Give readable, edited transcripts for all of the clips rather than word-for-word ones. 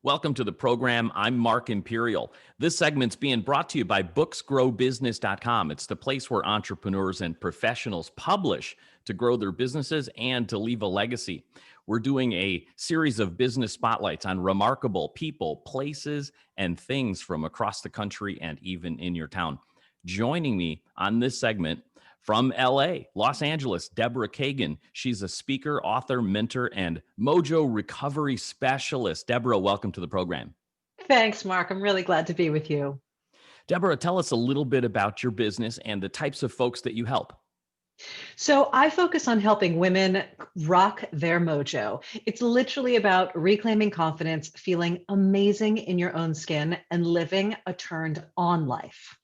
Welcome to the program. I'm Mark Imperial. This segment's being brought to you by booksgrowbusiness.com. It's the place where entrepreneurs and professionals publish to grow their businesses and to leave a legacy. We're doing a series of business spotlights on remarkable people, places, and things from across the country and even in your town. Joining me on this segment from LA, Los Angeles, Deborah Kagan. She's a speaker, author, mentor, and mojo recovery specialist. Deborah, welcome to the program. Thanks, Mark. I'm really glad to be with you. Deborah, tell us a little bit about your business and the types of folks that you help. So, I focus on helping women rock their mojo. It's literally about reclaiming confidence, feeling amazing in your own skin, and living a turned on life.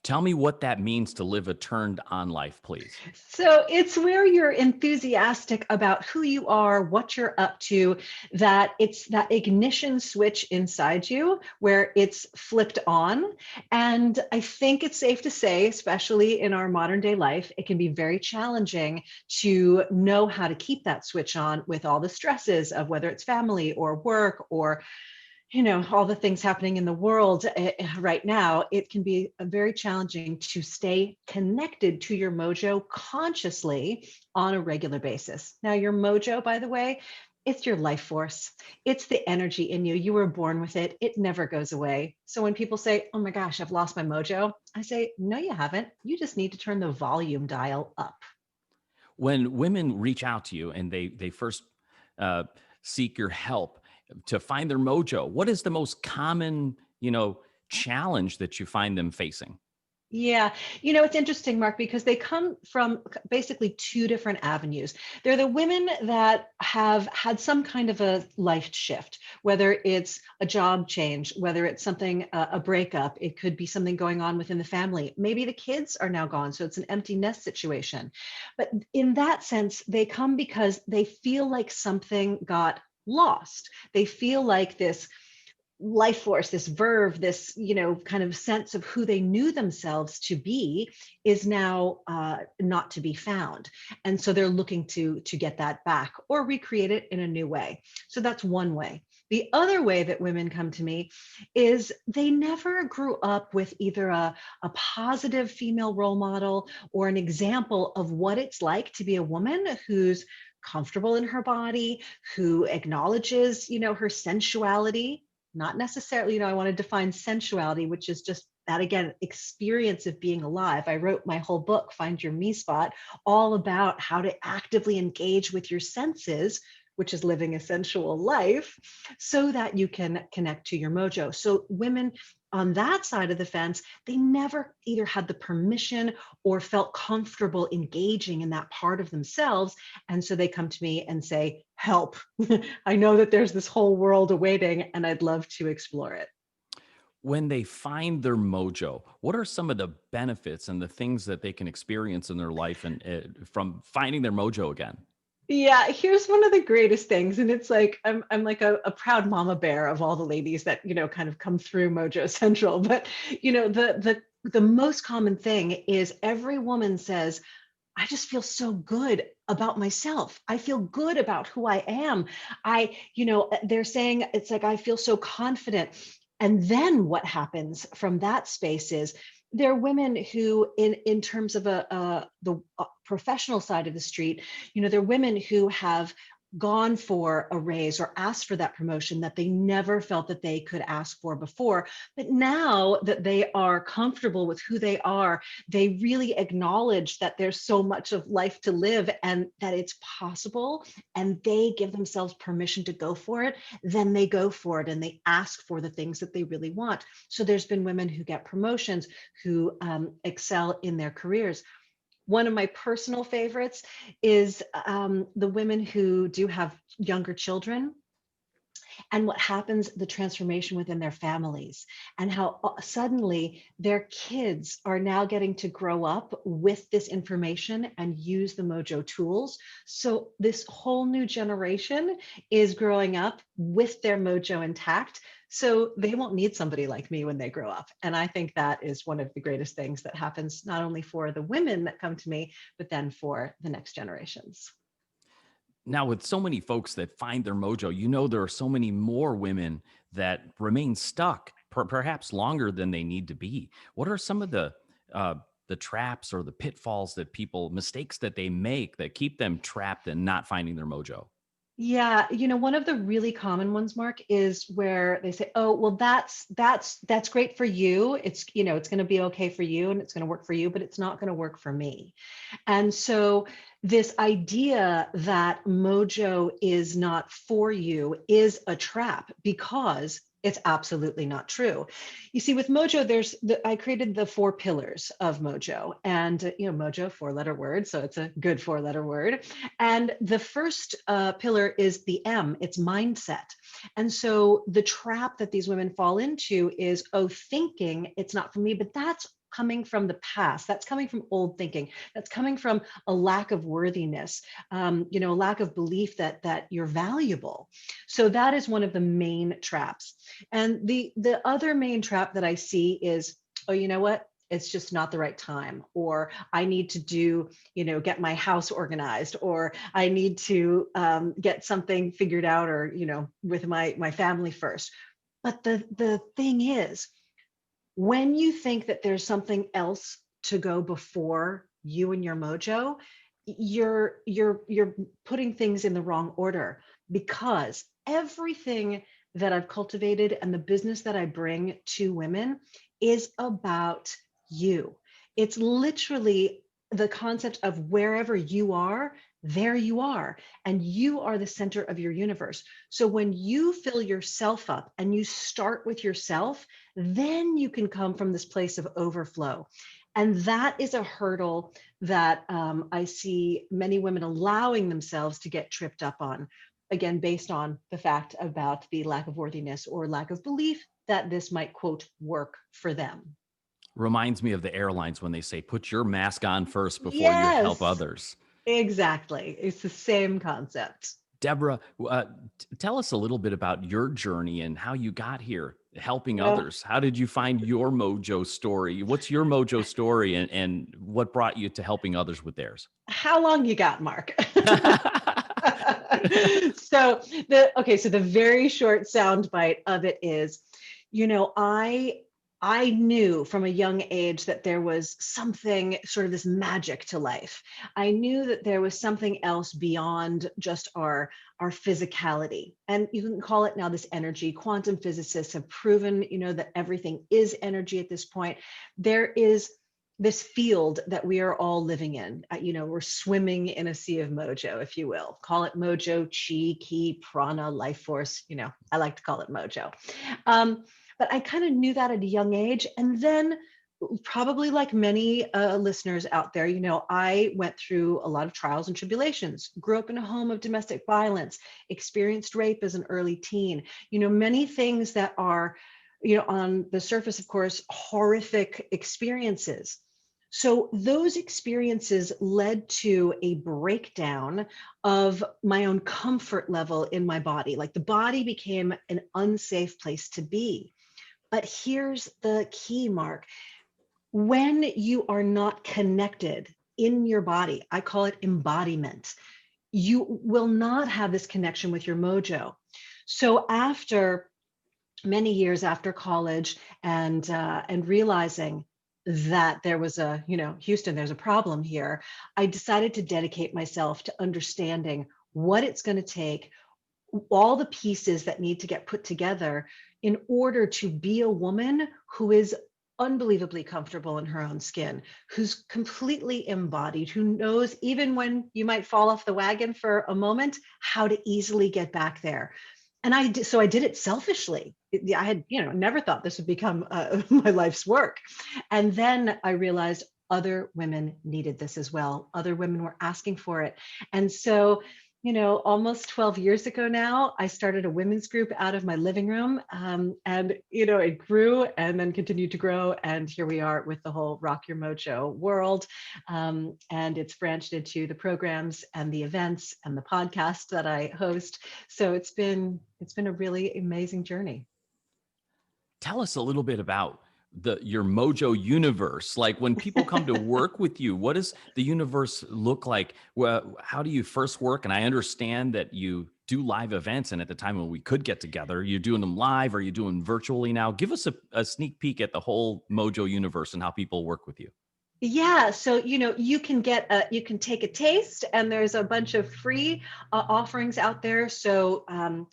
Tell me what that means to live a turned on life, please. So it's where you're enthusiastic about who you are, what you're up to, that it's that ignition switch inside you where it's flipped on. And I think it's safe to say, especially in our modern day life, it can be very challenging to know how to keep that switch on with all the stresses of whether it's family or work or all the things happening in the world right now. It can be very challenging to stay connected to your mojo consciously on a regular basis. Now, your mojo, by the way, it's your life force. It's the energy in you. You were born with it. It never goes away. So when people say, oh my gosh, I've lost my mojo, I say, no, you haven't. You just need to turn the volume dial up. When women reach out to you and they first seek your help to find their mojo, what is the most common, challenge that you find them facing? Yeah, it's interesting, Mark, because they come from basically two different avenues. They're the women that have had some kind of a life shift, whether it's a job change, whether it's something, a breakup, it could be something going on within the family. Maybe the kids are now gone, so it's an empty nest situation. But in that sense, they come because they feel like something got lost. They feel like this life force, this verve, this kind of sense of who they knew themselves to be is now not to be found, and so they're looking to get that back or recreate it in a new way. So that's one way. The other way that women come to me is they never grew up with either a positive female role model or an example of what it's like to be a woman who's comfortable in her body, who acknowledges her sensuality. Not necessarily, I want to define sensuality, which is just that, again, experience of being alive. I wrote my whole book, Find Your Me Spot, all about how to actively engage with your senses, which is living a sensual life, so that you can connect to your mojo. So women on that side of the fence, they never either had the permission or felt comfortable engaging in that part of themselves. And so they come to me and say, help. I know that there's this whole world awaiting and I'd love to explore it. When they find their mojo, what are some of the benefits and the things that they can experience in their life and from finding their mojo again? Yeah, here's one of the greatest things. And it's like I'm like a proud mama bear of all the ladies that, kind of come through Mojo Central. But the most common thing is every woman says, I just feel so good about myself. I feel good about who I am. They're saying it's like I feel so confident. And then what happens from that space is there are women who, in terms of the professional side of the street, there are women who have gone for a raise or asked for that promotion that they never felt that they could ask for before. But now that they are comfortable with who they are, they really acknowledge that there's so much of life to live and that it's possible, and they give themselves permission to go for it. Then they go for it and they ask for the things that they really want. So there's been women who get promotions, who excel in their careers. One of my personal favorites is the women who do have younger children, and what happens, the transformation within their families, and how suddenly their kids are now getting to grow up with this information and use the Mojo tools. So this whole new generation is growing up with their Mojo intact. So they won't need somebody like me when they grow up. And I think that is one of the greatest things that happens, not only for the women that come to me, but then for the next generations. Now, with so many folks that find their mojo, there are so many more women that remain stuck, perhaps longer than they need to be. What are some of the traps or the pitfalls that mistakes that they make that keep them trapped and not finding their mojo? Yeah, one of the really common ones, Mark, is where they say, "Oh, well, that's great for you. It's going to be okay for you and it's going to work for you, but it's not going to work for me." And so this idea that mojo is not for you is a trap because it's absolutely not true. You see, with mojo, I created the four pillars of mojo, and mojo, four-letter word, so it's a good four-letter word. And the first pillar is the M, it's mindset. And so the trap that these women fall into is, oh, thinking it's not for me, but that's coming from the past. That's coming from old thinking. That's coming from a lack of worthiness, a lack of belief that you're valuable. So that is one of the main traps. And the other main trap that I see is, oh, you know what? It's just not the right time, or I need to get my house organized, or I need to get something figured out, or with my family first. But the thing is, when you think that there's something else to go before you and your mojo, you're putting things in the wrong order, because everything that I've cultivated and the business that I bring to women is about you. It's literally the concept of wherever you are, there you are, and you are the center of your universe. So when you fill yourself up and you start with yourself, then you can come from this place of overflow. And that is a hurdle that I see many women allowing themselves to get tripped up on, again, based on the fact about the lack of worthiness or lack of belief that this might, quote, work for them. Reminds me of the airlines when they say, put your mask on first before you help Yes, others. exactly. It's the same concept. Deborah, tell us a little bit about your journey and how you got here helping Well, others. How did you find your mojo story? What's your mojo story, and what brought you to helping others with theirs? how long you got, Mark? So the very short soundbite of it is, I knew from a young age that there was something, sort of this magic to life. I knew that there was something else beyond just our physicality. And you can call it now this energy. Quantum physicists have proven, that everything is energy at this point. There is this field that we are all living in. We're swimming in a sea of mojo, if you will. Call it mojo, chi, ki, prana, life force. I like to call it mojo. But I kind of knew that at a young age. And then, probably like many listeners out there, I went through a lot of trials and tribulations, grew up in a home of domestic violence, experienced rape as an early teen, many things that are, on the surface, of course, horrific experiences. So those experiences led to a breakdown of my own comfort level in my body. Like the body became an unsafe place to be. But here's the key, Mark. When you are not connected in your body, I call it embodiment, you will not have this connection with your mojo. So after many years after college and realizing that there was Houston, there's a problem here, I decided to dedicate myself to understanding what it's going to take, all the pieces that need to get put together in order to be a woman who is unbelievably comfortable in her own skin, who's completely embodied, who knows, even when you might fall off the wagon for a moment, how to easily get back there. And I did it selfishly. I had, never thought this would become my life's work. And then I realized other women needed this as well. Other women were asking for it. And so, almost 12 years ago now, I started a women's group out of my living room. And, it grew and then continued to grow. And here we are with the whole Rock Your Mojo world. And it's branched into the programs and the events and the podcast that I host. So it's been a really amazing journey. Tell us a little bit about your Mojo universe. Like when people come to work with you, what does the universe look like? Well, how do you first work? And I understand that you do live events, and at the time when we could get together, you're doing them live, or you doing virtually now? Give us a sneak peek at the whole Mojo universe and how people work with you. Yeah, so you can take a taste, and there's a bunch of free offerings out there. So on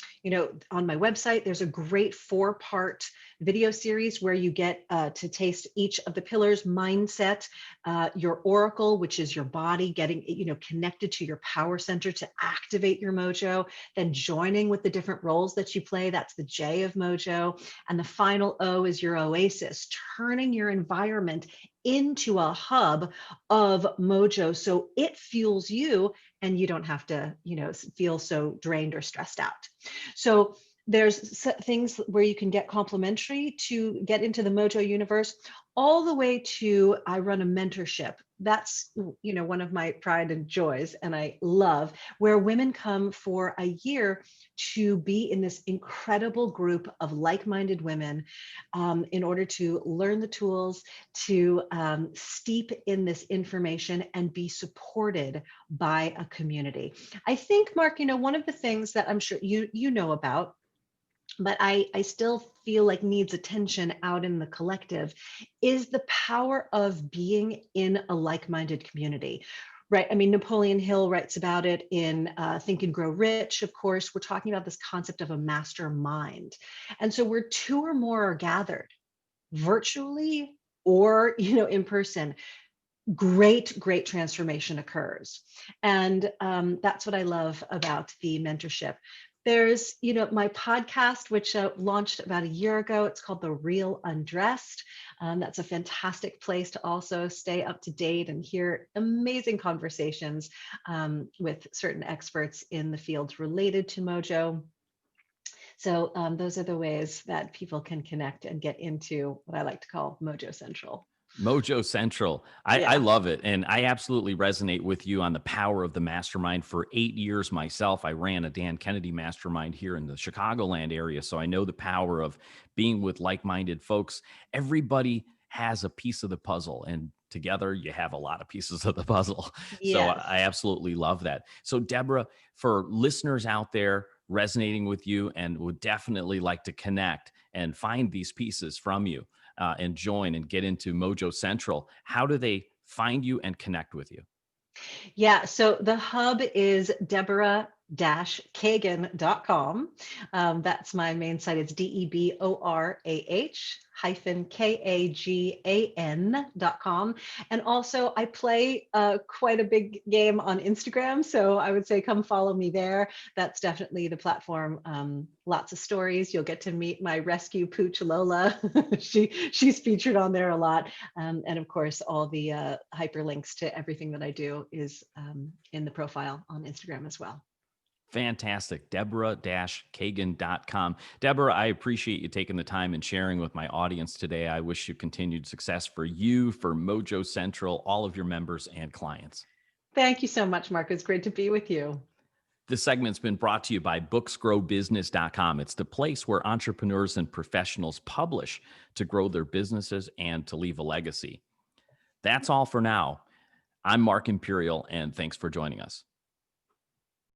my website, there's a great 4-part video series where you get to taste each of the pillars: mindset, your oracle, which is your body getting connected to your power center to activate your mojo, then joining with the different roles that you play. That's the J of mojo, and the final O is your oasis, turning your environment into a hub of mojo so it fuels you and you don't have to feel so drained or stressed out. So there's things where you can get complimentary to get into the mojo universe, all the way to I run a mentorship. That's one of my pride and joys, and I love, where women come for a year to be in this incredible group of like-minded women, in order to learn the tools, to steep in this information and be supported by a community. I think, Mark, one of the things that I'm sure you know about, but I still feel like needs attention out in the collective, is the power of being in a like-minded community. Right. I mean, Napoleon Hill writes about it in Think and Grow Rich. Of course, we're talking about this concept of a mastermind. And so where two or more are gathered, virtually or in person, great transformation occurs. And that's what I love about the mentorship. There's my podcast, which launched about a year ago. It's called The Real Undressed. That's a fantastic place to also stay up to date and hear amazing conversations with certain experts in the fields related to mojo. So those are the ways that people can connect and get into what I like to call Mojo Central. Mojo Central. I Yeah. love it. And I absolutely resonate with you on the power of the mastermind. For 8 years myself, I ran a Dan Kennedy mastermind here in the Chicagoland area. So I know the power of being with like-minded folks. Everybody has a piece of the puzzle, and together you have a lot of pieces of the puzzle. So Yes. I absolutely love that. So Deborah, for listeners out there resonating with you and would definitely like to connect and find these pieces from you, and join and get into Mojo Central, how do they find you and connect with you? Yeah, so the hub is Deborah-Kagan.com. That's my main site. It's DEBORAH-KAGAN.com. And also I play quite a big game on Instagram. So I would say come follow me there. That's definitely the platform. Lots of stories. You'll get to meet my rescue pooch Lola. She's featured on there a lot. And of course, all the hyperlinks to everything that I do is in the profile on Instagram as well. Fantastic. Deborah-Kagan.com. Deborah, I appreciate you taking the time and sharing with my audience today. I wish you continued success for you, for Mojo Central, all of your members and clients. Thank you so much, Mark. It's great to be with you. This segment's been brought to you by booksgrowbusiness.com. It's the place where entrepreneurs and professionals publish to grow their businesses and to leave a legacy. That's all for now. I'm Mark Imperial, and thanks for joining us.